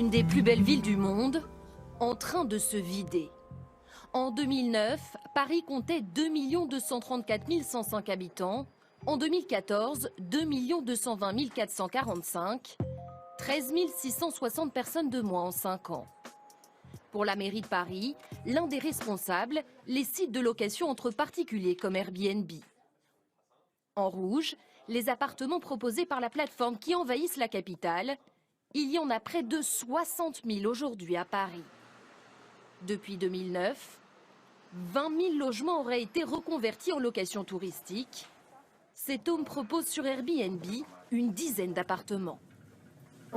L'une des plus belles villes du monde, en train de se vider. En 2009, Paris comptait 2 234 105 habitants. En 2014, 2 220 445. 13 660 personnes de moins en 5 ans. Pour la mairie de Paris, l'un des responsables, les sites de location entre particuliers comme Airbnb. En rouge, les appartements proposés par la plateforme qui envahissent la capitale. Il y en a près de 60 000 aujourd'hui à Paris. Depuis 2009, 20 000 logements auraient été reconvertis en location touristique. Cet homme propose sur Airbnb une dizaine d'appartements.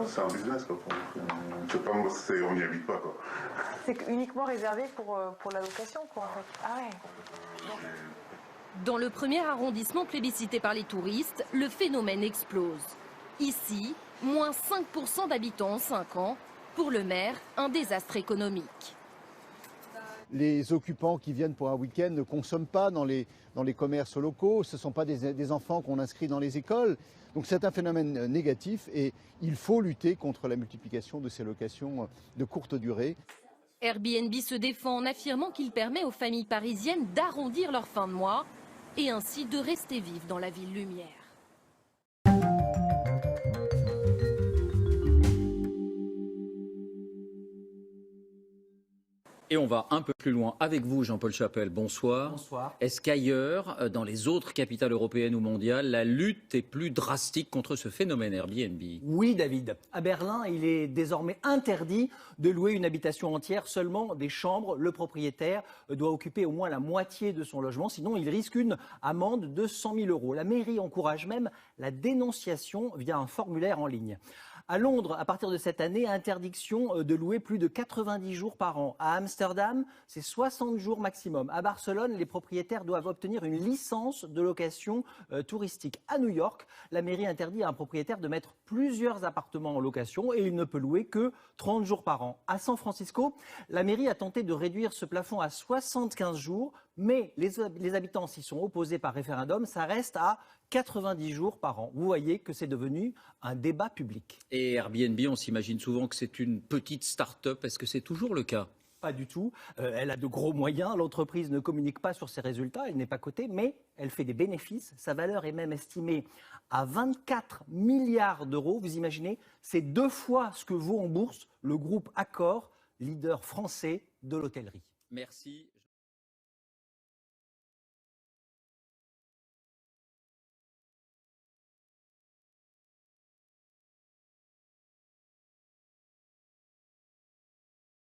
C'est un business, quoi. On n'y habite pas, quoi. C'est uniquement réservé pour la location, quoi, en fait. Ah ouais. Dans le premier arrondissement plébiscité par les touristes, le phénomène explose. Ici, moins 5% d'habitants en 5 ans. Pour le maire, un désastre économique. Les occupants qui viennent pour un week-end ne consomment pas dans les commerces locaux. Ce ne sont pas des enfants qu'on inscrit dans les écoles. Donc c'est un phénomène négatif et il faut lutter contre la multiplication de ces locations de courte durée. Airbnb se défend en affirmant qu'il permet aux familles parisiennes d'arrondir leur fin de mois et ainsi de rester vives dans la ville lumière. Et on va un peu plus loin avec vous, Jean-Paul Chapelle. Bonsoir. Bonsoir. Est-ce qu'ailleurs, dans les autres capitales européennes ou mondiales, la lutte est plus drastique contre ce phénomène Airbnb? Oui, David. À Berlin, il est désormais interdit de louer une habitation entière, seulement des chambres. Le propriétaire doit occuper au moins la moitié de son logement, sinon il risque une amende de 100 000 €. La mairie encourage même la dénonciation via un formulaire en ligne. À Londres, à partir de cette année, interdiction de louer plus de 90 jours par an. À Amsterdam, c'est 60 jours maximum. À Barcelone, les propriétaires doivent obtenir une licence de location touristique. À New York, la mairie interdit à un propriétaire de mettre plusieurs appartements en location et il ne peut louer que 30 jours par an. À San Francisco, la mairie a tenté de réduire ce plafond à 75 jours, mais les habitants s'y sont opposés par référendum. Ça reste à 90 jours par an. Vous voyez que c'est devenu un débat public. Et Airbnb, on s'imagine souvent que c'est une petite start-up. Est-ce que c'est toujours le cas? Pas du tout. Elle a de gros moyens. L'entreprise ne communique pas sur ses résultats. Elle n'est pas cotée, mais elle fait des bénéfices. Sa valeur est même estimée à 24 milliards d'euros. Vous imaginez, c'est 2 fois ce que vaut en bourse le groupe Accor, leader français de l'hôtellerie. Merci.